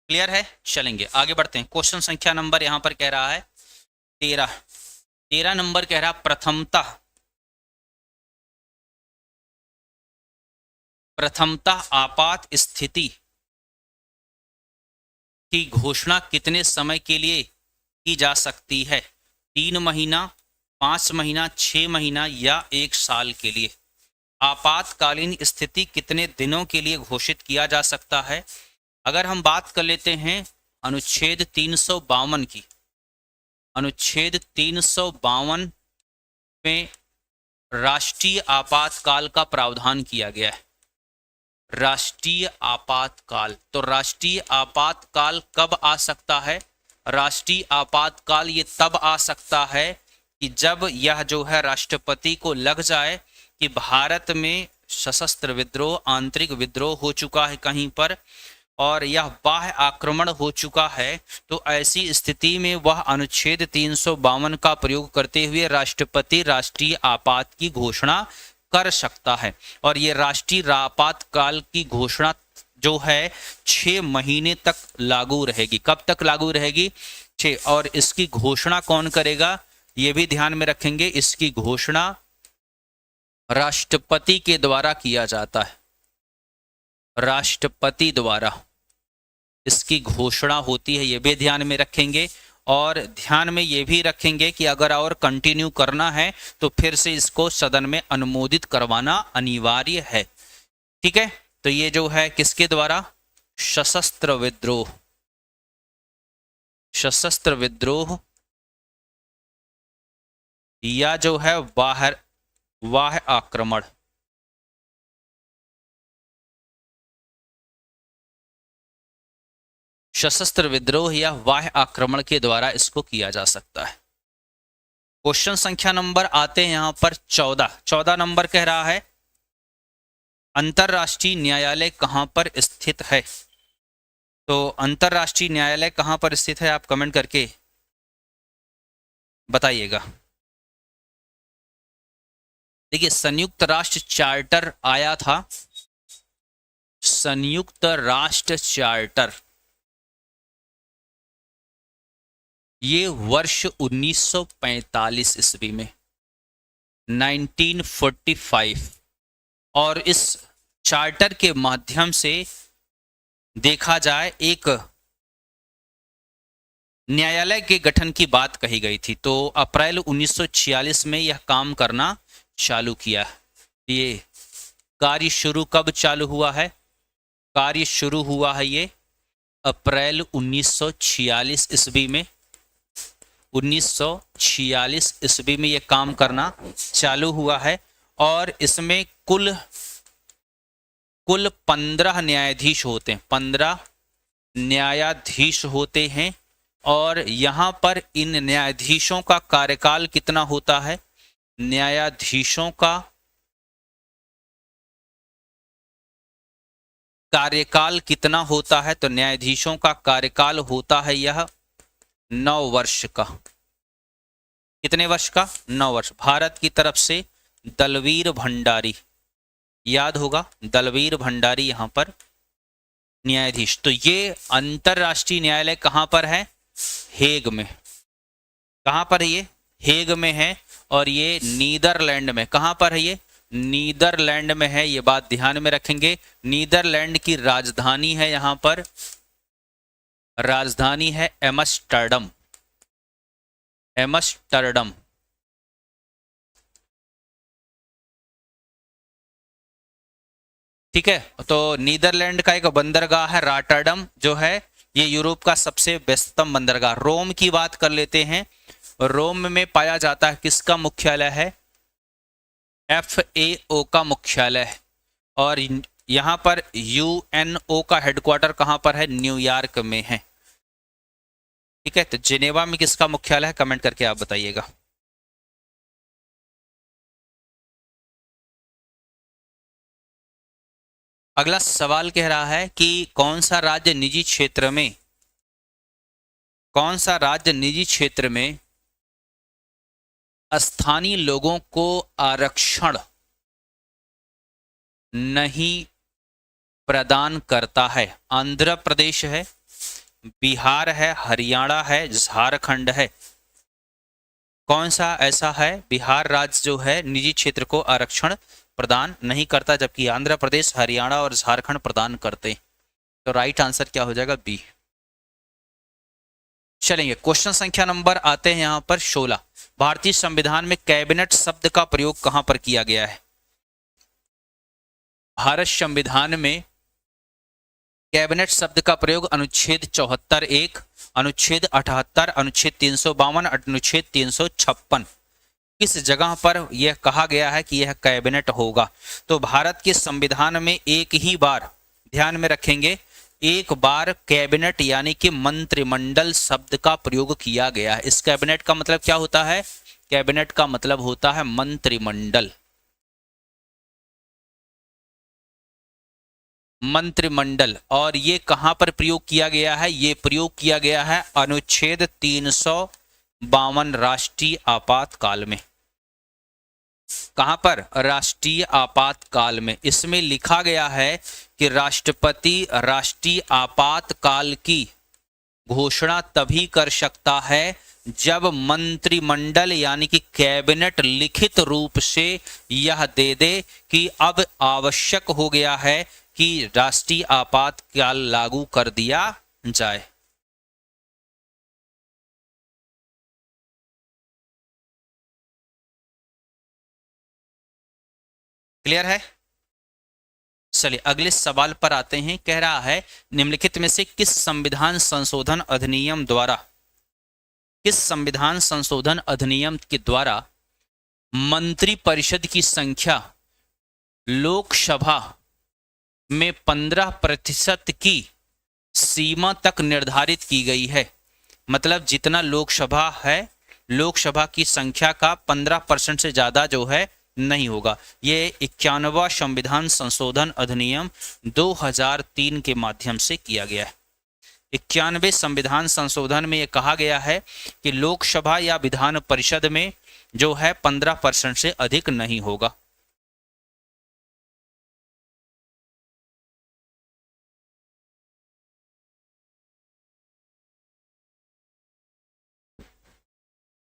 Speaker 1: क्लियर है? चलेंगे आगे बढ़ते हैं। क्वेश्चन संख्या नंबर यहां पर कह रहा है 13 नंबर कह रहा प्रथमतः आपात स्थिति की घोषणा कितने समय के लिए की जा सकती है? 3 महीना, 5 महीना, 6 महीना या 1 साल के लिए? आपातकालीन स्थिति कितने दिनों के लिए घोषित किया जा सकता है? अगर हम बात कर लेते हैं अनुच्छेद 352 की, अनुच्छेद 352 में राष्ट्रीय आपातकाल का प्रावधान किया गया है। राष्ट्रीय आपातकाल, तो राष्ट्रीय आपातकाल कब आ सकता है? राष्ट्रीय आपातकाल ये तब आ सकता है कि जब यह जो है राष्ट्रपति को लग जाए कि भारत में सशस्त्र विद्रोह, आंतरिक विद्रोह हो चुका है कहीं पर और यह बाह्य आक्रमण हो चुका है, तो ऐसी स्थिति में वह अनुच्छेद 352 का प्रयोग करते हुए राष्ट्रपति राष्ट्रीय आपात की घोषणा कर सकता है। और ये राष्ट्रीय आपातकाल की घोषणा जो है 6 महीने तक लागू रहेगी। कब तक लागू रहेगी? 6। और इसकी घोषणा कौन करेगा ये भी ध्यान में रखेंगे। इसकी घोषणा राष्ट्रपति के द्वारा किया जाता है, राष्ट्रपति द्वारा इसकी घोषणा होती है, ये भी ध्यान में रखेंगे। और ध्यान में ये भी रखेंगे कि अगर और कंटिन्यू करना है तो फिर से इसको सदन में अनुमोदित करवाना अनिवार्य है। ठीक है, तो ये जो है किसके द्वारा? सशस्त्र विद्रोह, सशस्त्र विद्रोह या जो है बाह्य आक्रमण, सशस्त्र विद्रोह या बाह्य आक्रमण के द्वारा इसको किया जा सकता है। क्वेश्चन संख्या नंबर आते हैं यहां पर 14 नंबर कह रहा है अंतरराष्ट्रीय न्यायालय कहां पर स्थित है? तो अंतरराष्ट्रीय न्यायालय कहां पर स्थित है आप कमेंट करके बताइएगा। देखिए, संयुक्त राष्ट्र चार्टर आया था, संयुक्त राष्ट्र चार्टर ये वर्ष 1945 ईस्वी में 1945, और इस चार्टर के माध्यम से देखा जाए एक न्यायालय के गठन की बात कही गई थी। तो अप्रैल 1946 में यह काम करना चालू किया। ये कार्य शुरू कब चालू हुआ है? कार्य शुरू हुआ है ये अप्रैल 1946 ईस्वी में, 1946 ईस्वी में ये काम करना चालू हुआ है। और इसमें कुल 15 न्यायाधीश होते हैं, 15 न्यायाधीश होते हैं। और यहाँ पर इन न्यायाधीशों का कार्यकाल कितना होता है? न्यायाधीशों का कार्यकाल कितना होता है? तो न्यायाधीशों का कार्यकाल होता है यह 9 वर्ष का। कितने वर्ष का? 9 वर्ष। भारत की तरफ से दलवीर भंडारी, याद होगा दलवीर भंडारी यहां पर न्यायाधीश। तो ये अंतरराष्ट्रीय न्यायालय कहां पर है? हेग में। कहां पर है ये? हेग में है। और ये नीदरलैंड में। कहां पर है ये? नीदरलैंड में है। ये बात ध्यान में रखेंगे। नीदरलैंड की राजधानी है यहां पर, राजधानी है एम्स्टर्डम, एम्स्टर्डम। ठीक है, तो नीदरलैंड का एक बंदरगाह है रॉटरडम, जो है ये यूरोप का सबसे व्यस्ततम बंदरगाह। रोम की बात कर लेते हैं। रोम में पाया जाता है, किसका मुख्यालय है? FAO का मुख्यालय है। और यहां पर UNO का हेडक्वार्टर कहां पर है? न्यूयॉर्क में है। ठीक है, तो जिनेवा में किसका मुख्यालय है? कमेंट करके आप बताइएगा। अगला सवाल कह रहा है कि कौन सा राज्य निजी क्षेत्र में, कौन सा राज्य निजी क्षेत्र में स्थानीय लोगों को आरक्षण नहीं प्रदान करता है? आंध्र प्रदेश है, बिहार है, हरियाणा है, झारखंड है। कौन सा ऐसा है? बिहार राज्य जो है निजी क्षेत्र को आरक्षण प्रदान नहीं करता, जबकि आंध्र प्रदेश, हरियाणा और झारखंड प्रदान करते। तो राइट आंसर क्या हो जाएगा? बी। चलेंगे क्वेश्चन संख्या नंबर आते हैं यहां पर 16। भारतीय संविधान में कैबिनेट शब्द का प्रयोग कहां पर किया गया है? भारत संविधान में कैबिनेट शब्द का प्रयोग अनुच्छेद 74(1), अनुच्छेद 78, अनुच्छेद 352, अनुच्छेद 356 किस जगह पर यह कहा गया है कि यह कैबिनेट होगा? तो भारत के संविधान में एक ही बार, ध्यान में रखेंगे, एक बार कैबिनेट यानी कि मंत्रिमंडल शब्द का प्रयोग किया गया है। इस कैबिनेट का मतलब क्या होता है? कैबिनेट का मतलब होता है मंत्रिमंडल। मंत्रिमंडल। और ये कहां पर प्रयोग किया गया है? ये प्रयोग किया गया है अनुच्छेद 352 राष्ट्रीय आपातकाल में। कहां पर? राष्ट्रीय आपातकाल में। इसमें लिखा गया है कि राष्ट्रपति राष्ट्रीय आपातकाल की घोषणा तभी कर सकता है जब मंत्रिमंडल यानी कि कैबिनेट लिखित रूप से यह दे दे कि अब आवश्यक हो गया है कि राष्ट्रीय आपातकाल लागू कर दिया जाए। क्लियर है? चलिए अगले सवाल पर आते हैं। कह रहा है निम्नलिखित में से किस संविधान संशोधन अधिनियम द्वारा, किस संविधान संशोधन अधिनियम के द्वारा मंत्रिपरिषद की संख्या लोकसभा में 15% की सीमा तक निर्धारित की गई है? मतलब जितना लोकसभा है, लोकसभा की संख्या का 15% से ज्यादा जो है नहीं होगा। ये 91वां संविधान संशोधन अधिनियम 2003 के माध्यम से किया गया है। 91वें संविधान संशोधन में यह कहा गया है कि लोकसभा या विधान परिषद में जो है 15% से अधिक नहीं होगा।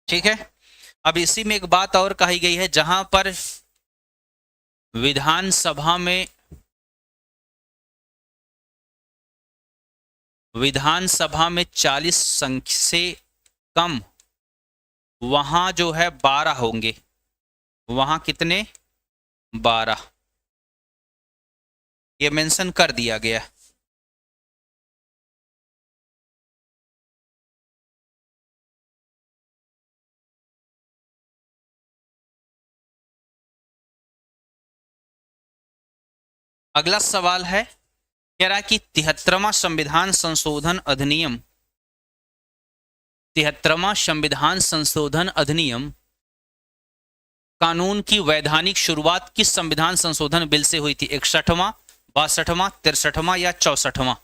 Speaker 1: ठीक है। अब इसी में एक बात और कही गई है, जहां पर विधानसभा में 40 संख्या से कम, वहां जो है 12 होंगे। वहां कितने? 12। ये मेंशन कर दिया गया। अगला सवाल है, कह रहा है कि 73वां संविधान संशोधन अधिनियम, 73वां संविधान संशोधन अधिनियम कानून की वैधानिक शुरुआत किस संविधान संशोधन बिल से हुई थी? 61वां, 62वां, 63वां या 64वां?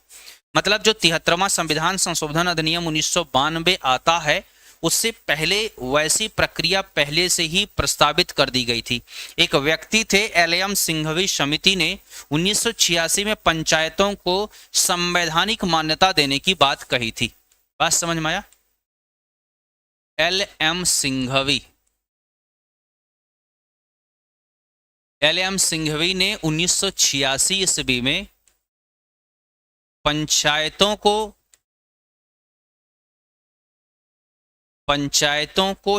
Speaker 1: मतलब जो 73वां संविधान संशोधन अधिनियम 1992 आता है, उससे पहले वैसी प्रक्रिया पहले से ही प्रस्तावित कर दी गई थी। एक व्यक्ति थे एल.एम. सिंघवी समिति ने 1986 में पंचायतों को संवैधानिक मान्यता देने की बात कही थी। बात समझ में आया? एल.एम. सिंघवी, एल.एम. सिंघवी ने 1986 ईस्वी में पंचायतों को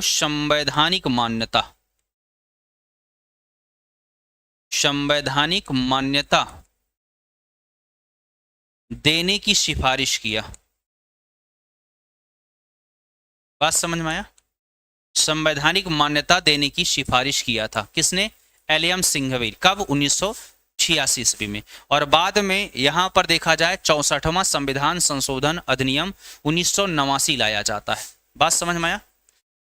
Speaker 1: संवैधानिक मान्यता देने की सिफारिश किया। बात समझ में आया? संवैधानिक मान्यता देने की सिफारिश किया था किसने? एल.एम. सिंघवी। कब? 1986 ईस्वी में। और बाद में यहां पर देखा जाए 64वां संविधान संशोधन अधिनियम 1989 लाया जाता है। बात समझ में आया?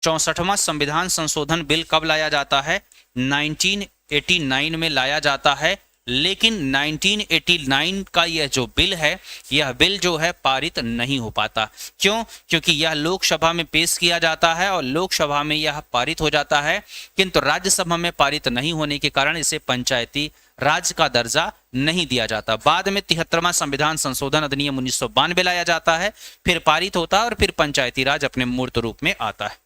Speaker 1: 64वां संविधान संशोधन बिल कब लाया जाता है? 1989 में लाया जाता है। लेकिन 1989 का यह जो बिल है, यह बिल जो है पारित नहीं हो पाता। क्यों? क्योंकि यह लोकसभा में पेश किया जाता है और लोकसभा में यह पारित हो जाता है, किंतु राज्यसभा में पारित नहीं होने के कारण इसे पंचायती राज का दर्जा नहीं दिया जाता। बाद में 73वां संविधान संशोधन अधिनियम 1992 लाया जाता है, फिर पारित होता है और फिर पंचायती राज अपने मूर्त रूप में आता है।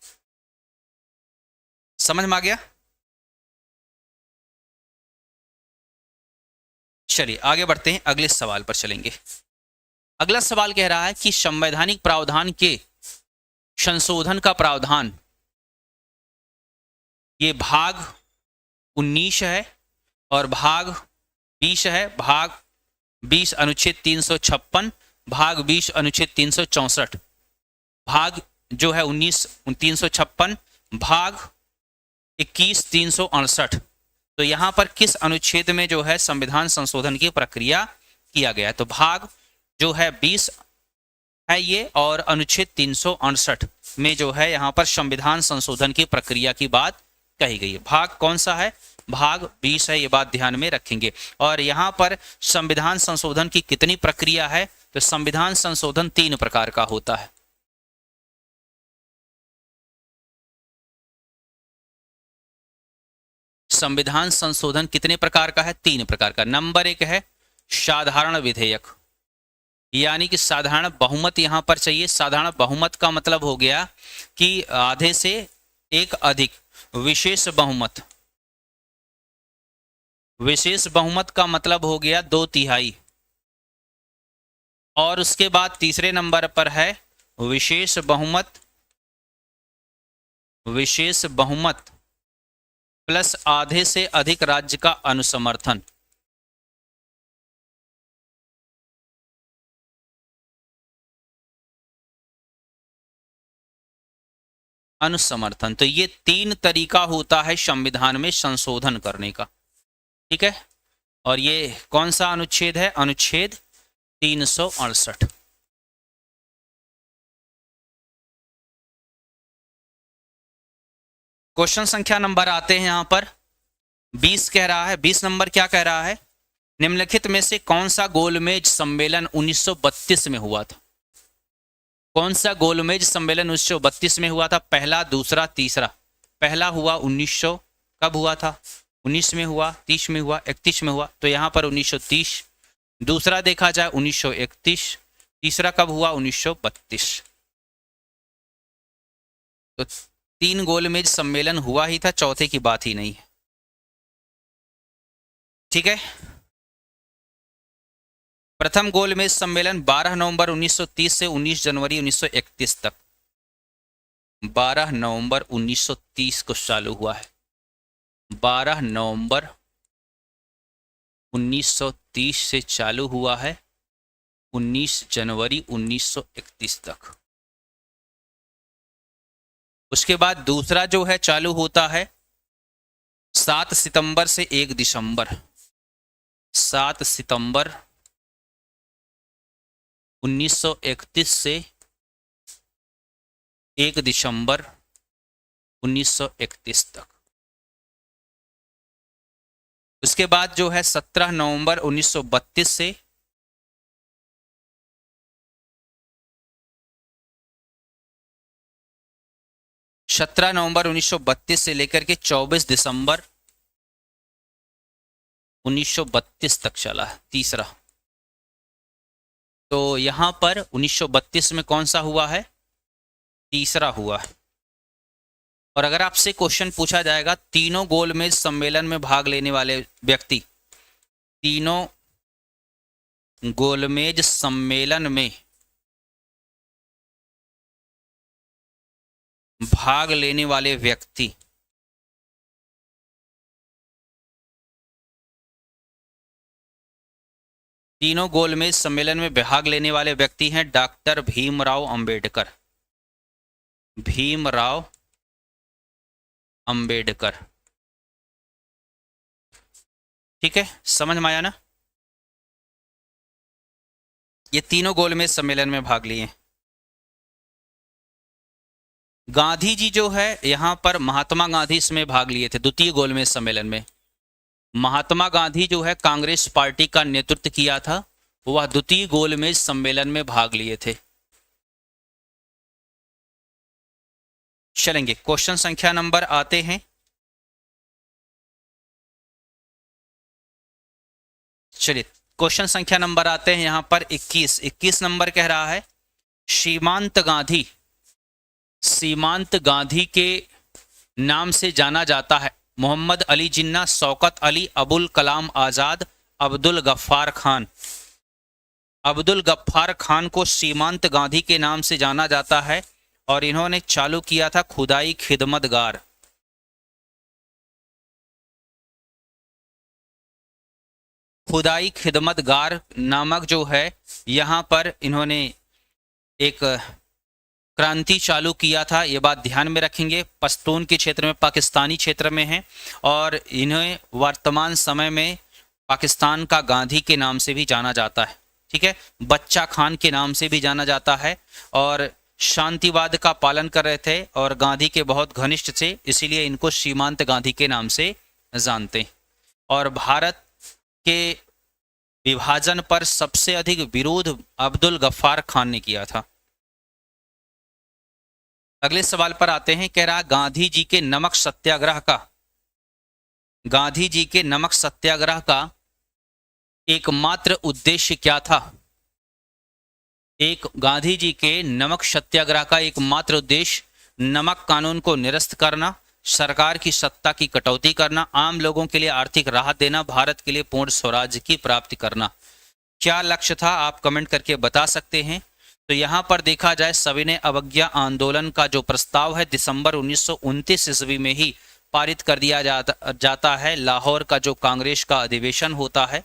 Speaker 1: समझ में आ गया? चलिए आगे बढ़ते हैं, अगले सवाल पर चलेंगे। अगला सवाल कह रहा है कि संवैधानिक प्रावधान के संशोधन का प्रावधान, ये भाग 19 है और भाग 20 है। भाग 20 अनुच्छेद 356, भाग 20 अनुच्छेद 364। भाग जो है 19 356, भाग 21 368। तो यहां पर किस अनुच्छेद में जो है संविधान संशोधन की प्रक्रिया किया गया है? तो भाग जो है 20 है ये, और अनुच्छेद 368 में जो है यहां पर संविधान संशोधन की प्रक्रिया की बात कही गई है। भाग कौन सा है? भाग 20 है, ये बात ध्यान में रखेंगे। और यहाँ पर संविधान संशोधन की कितनी प्रक्रिया है, तो संविधान संशोधन 3 प्रकार का होता है। संविधान संशोधन कितने प्रकार का है, 3 प्रकार का। नंबर 1 है साधारण विधेयक, यानी कि साधारण बहुमत यहां पर चाहिए। साधारण बहुमत का मतलब हो गया कि आधे से एक अधिक। विशेष बहुमत, विशेष बहुमत का मतलब हो गया 2/3। और उसके बाद तीसरे नंबर पर है विशेष बहुमत, विशेष बहुमत प्लस आधे से अधिक राज्य का अनुसमर्थन। अनुसमर्थन, तो ये 3 तरीका होता है संविधान में संशोधन करने का, ठीक है। और ये कौन सा अनुच्छेद है, अनुच्छेद 368। क्वेश्चन संख्या नंबर आते हैं यहां पर 20 कह रहा है। 20 नंबर क्या कह रहा है, निम्नलिखित में से कौन सा गोलमेज सम्मेलन 1932 में हुआ था। कौन सा गोलमेज सम्मेलन 1932 में हुआ था, पहला, दूसरा, तीसरा। पहला हुआ 1900, कब हुआ था, 19 में हुआ, 30 में हुआ, 31 में हुआ, तो यहां पर 1930। दूसरा देखा जाए 1931, तीसरा कब हुआ, 1932। तो 3 गोलमेज सम्मेलन हुआ ही था, चौथे की बात ही नहीं है, ठीक है। प्रथम गोलमेज सम्मेलन 12 नवंबर 1930 से 19 जनवरी 1931 तक। 12 नवंबर 1930 को चालू हुआ है। 12 नवंबर 1930 से चालू हुआ है 19 जनवरी 1931 तक। उसके बाद दूसरा जो है चालू होता है 7 सितंबर से 1 दिसंबर। 7 सितंबर 1931 से 1 दिसंबर 1931 तक। उसके बाद जो है 17 नवंबर 1932 से 17 नवंबर 1932 से लेकर के 24 दिसंबर 1932 तक चला है, तीसरा। तो यहां पर 1932 में कौन सा हुआ है, तीसरा हुआ है। और अगर आपसे क्वेश्चन पूछा जाएगा तीनों गोलमेज सम्मेलन में भाग लेने वाले व्यक्ति, तीनों गोलमेज सम्मेलन में भाग लेने वाले व्यक्ति, तीनों गोलमेज सम्मेलन में भाग लेने वाले व्यक्ति हैं डॉक्टर भीमराव अंबेडकर। भीमराव अंबेडकर, ठीक है, समझ में आया ना। ये तीनों गोलमेज सम्मेलन में भाग लिए। गांधी जी जो है यहां पर महात्मा गांधी इसमें भाग लिए थे द्वितीय गोलमेज सम्मेलन में। महात्मा गांधी जो है कांग्रेस पार्टी का नेतृत्व किया था, वह द्वितीय गोलमेज सम्मेलन में भाग लिए थे। चलेंगे क्वेश्चन संख्या नंबर आते हैं। चलिए क्वेश्चन संख्या नंबर आते हैं यहां पर 21 नंबर कह रहा है सीमांत गांधी, सीमांत गांधी के नाम से जाना जाता है मोहम्मद अली जिन्ना, शौकत अली, अबुल कलाम आजाद, अब्दुल गफ्फार खान। अब्दुल गफ्फार खान को सीमांत गांधी के नाम से जाना जाता है और इन्होंने चालू किया था खुदाई खिदमतगार। खुदाई खिदमतगार नामक जो है यहाँ पर इन्होंने एक क्रांति चालू किया था, ये बात ध्यान में रखेंगे। पश्तून के क्षेत्र में, पाकिस्तानी क्षेत्र में है और इन्हें वर्तमान समय में पाकिस्तान का गांधी के नाम से भी जाना जाता है, ठीक है। बच्चा खान के नाम से भी जाना जाता है और शांतिवाद का पालन कर रहे थे और गांधी के बहुत घनिष्ठ थे, इसीलिए इनको सीमांत गांधी के नाम से जानते हैं। और भारत के विभाजन पर सबसे अधिक विरोध अब्दुल गफ्फार खान ने किया था। अगले सवाल पर आते हैं। कह रहा गांधी जी के नमक सत्याग्रह का एकमात्र उद्देश्य क्या था? गांधी जी के नमक सत्याग्रह का एकमात्र उद्देश्य नमक कानून को निरस्त करना, सरकार की सत्ता की कटौती करना, आम लोगों के लिए आर्थिक राहत देना, भारत के लिए पूर्ण स्वराज्य की प्राप्ति करना। क्या लक्ष्य था? आप कमेंट करके बता सकते हैं। तो यहाँ पर देखा जाए सविनय अवज्ञा आंदोलन का जो प्रस्ताव है दिसंबर 1929 ईस्वी में ही पारित कर दिया जाता है। लाहौर का जो कांग्रेस का अधिवेशन होता है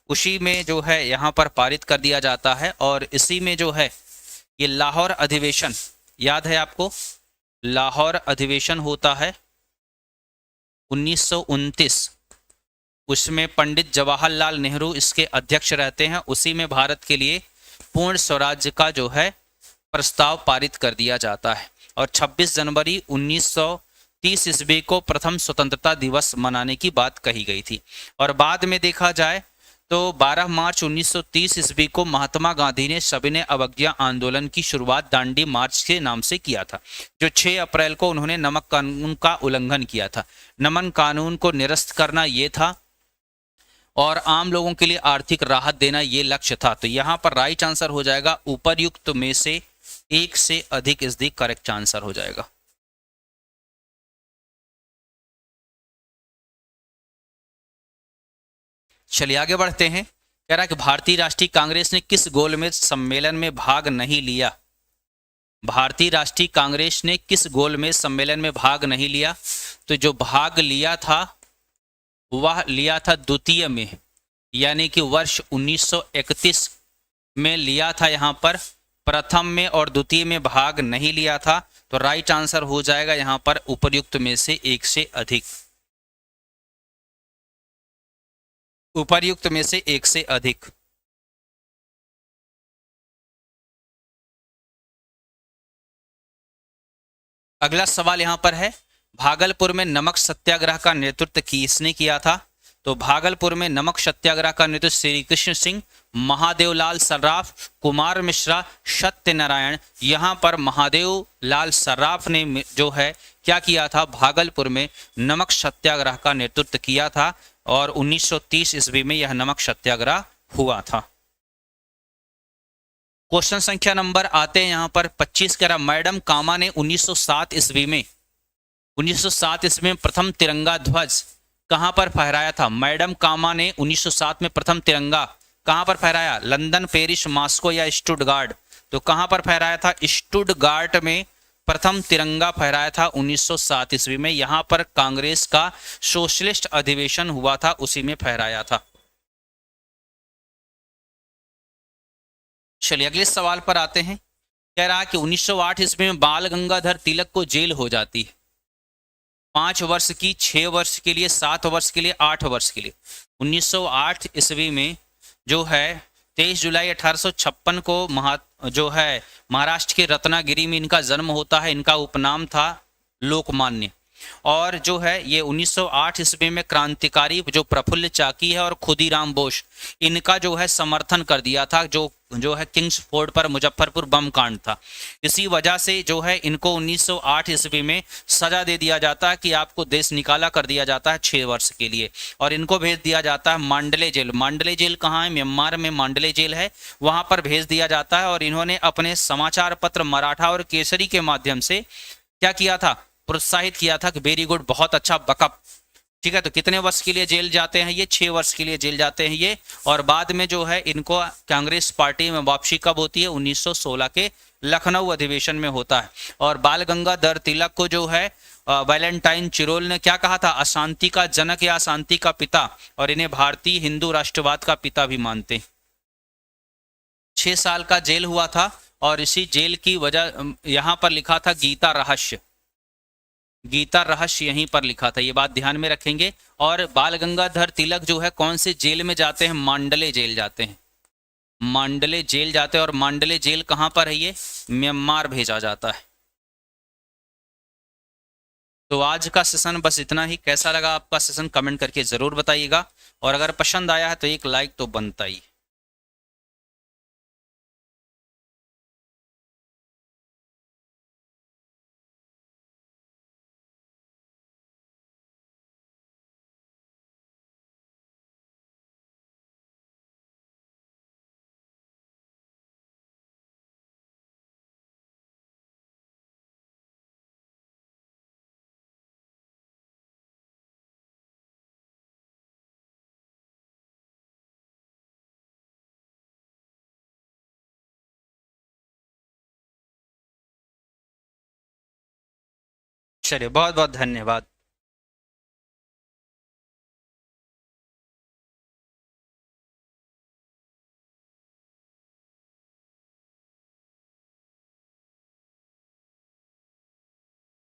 Speaker 1: उसी में जो है यहाँ पर पारित कर दिया जाता है। और इसी में जो है ये लाहौर अधिवेशन, याद है आपको, लाहौर अधिवेशन होता है 1929, उसमें पंडित जवाहरलाल नेहरू इसके अध्यक्ष रहते हैं। उसी में भारत के लिए पूर्ण स्वराज्य का जो है प्रस्ताव पारित कर दिया जाता है। और 26 जनवरी 1930 ईस्वी को प्रथम स्वतंत्रता दिवस मनाने की बात कही गई थी। और बाद में देखा जाए तो 12 मार्च 1930 ईस्वी को महात्मा गांधी ने सविनय अवज्ञा आंदोलन की शुरुआत दांडी मार्च के नाम से किया था, जो 6 अप्रैल को उन्होंने नमक कानून का उल्लंघन किया था। नमक कानून को निरस्त करना ये था और आम लोगों के लिए आर्थिक राहत देना ये लक्ष्य था। तो यहाँ पर राइट आंसर हो जाएगा उपर्युक्त में से एक से अधिक इज द करेक्ट आंसर हो जाएगा। चलिए आगे बढ़ते हैं। कह रहा है कि भारतीय राष्ट्रीय कांग्रेस ने किस गोलमेज सम्मेलन में भाग नहीं लिया? भारतीय राष्ट्रीय कांग्रेस ने किस गोलमेज सम्मेलन में भाग नहीं लिया? तो जो भाग लिया था वह लिया था द्वितीय में, यानी कि वर्ष 1931 में लिया था। यहाँ पर प्रथम में और द्वितीय में भाग नहीं लिया था। तो राइट आंसर हो जाएगा यहाँ पर उपर्युक्त में से एक से अधिक, उपर्युक्त में से एक से अधिक। अगला सवाल यहाँ पर है, भागलपुर में नमक सत्याग्रह का नेतृत्व किसने किया था? तो भागलपुर में नमक सत्याग्रह का नेतृत्व श्री कृष्ण सिंह, महादेवलाल सर्राफ, कुमार मिश्रा, सत्यनारायण। यहाँ पर महादेव लाल सर्राफ ने जो है क्या किया था? भागलपुर में नमक सत्याग्रह का नेतृत्व किया था और 1930 ईस्वी में यह नमक सत्याग्रह हुआ था। क्वेश्चन संख्या नंबर आते हैं यहाँ पर 25। कह रहा मैडम कामा ने 1907 ईस्वी में प्रथम तिरंगा ध्वज कहां पर फहराया था? मैडम कामा ने 1907 में प्रथम तिरंगा कहां पर फहराया? लंदन, पेरिस, मॉस्को या स्टुटगार्ट? तो कहां पर फहराया था? स्टुटगार्ट में प्रथम तिरंगा फहराया था 1907 ईस्वी में। यहां पर कांग्रेस का सोशलिस्ट अधिवेशन हुआ था, उसी में फहराया था। चलिए अगले सवाल पर आते हैं। कह रहा कि 1908 ईस्वी में बाल गंगाधर तिलक को जेल हो जाती है 5 वर्ष की, 6 वर्ष के लिए, 7 वर्ष के लिए, 8 वर्ष के लिए। 1908 ईस्वी में जो है 23 जुलाई 1856 को महाराष्ट्र के रत्नागिरी में इनका जन्म होता है। इनका उपनाम था लोकमान्य। और जो है ये 1908 ईस्वी में क्रांतिकारी जो प्रफुल्ल चाकी है और खुदीराम बोस, इनका जो है समर्थन कर दिया था, जो है किंग्स फोर्ड पर मुजफ्फरपुर बम कांड था। इसी वजह से जो है इनको 1908 ईस्वी में सजा दे दिया जाता है कि आपको देश निकाला कर दिया जाता है 6 वर्ष के लिए, और इनको भेज दिया जाता है मांडले जेल। मांडले जेल कहाँ है? म्यांमार में मांडले जेल है, वहां पर भेज दिया जाता है। और इन्होंने अपने समाचार पत्र मराठा और केसरी के माध्यम से क्या किया था? प्रोत्साहित किया था कि वेरी गुड, बहुत अच्छा, बकअप। ठीक है, तो कितने वर्ष के लिए जेल जाते हैं ये? 6 वर्ष के लिए जेल जाते हैं ये। और बाद में जो है इनको कांग्रेस पार्टी में वापसी कब होती है? 1916 के लखनऊ अधिवेशन में होता है। और बाल गंगाधर तिलक को जो है वैलेंटाइन चिरोल ने क्या कहा था? अशांति का जनक या अशांति का पिता, और इन्हें भारतीय हिंदू राष्ट्रवाद का पिता भी मानते हैं। 6 साल का जेल हुआ था और इसी जेल की वजह यहाँ पर लिखा था गीता रहस्य, गीता रहस्य यहीं पर लिखा था, ये बात ध्यान में रखेंगे। और बाल गंगाधर तिलक जो है कौन से जेल में जाते हैं? मांडले जेल जाते हैं, मांडले जेल जाते हैं। और मांडले जेल कहां पर है? ये म्यांमार भेजा जाता है। तो आज का सेशन बस इतना ही। कैसा लगा आपका सेशन कमेंट करके ज़रूर बताइएगा, और अगर पसंद आया है तो एक लाइक तो बनता ही। चलिए, बहुत बहुत धन्यवाद।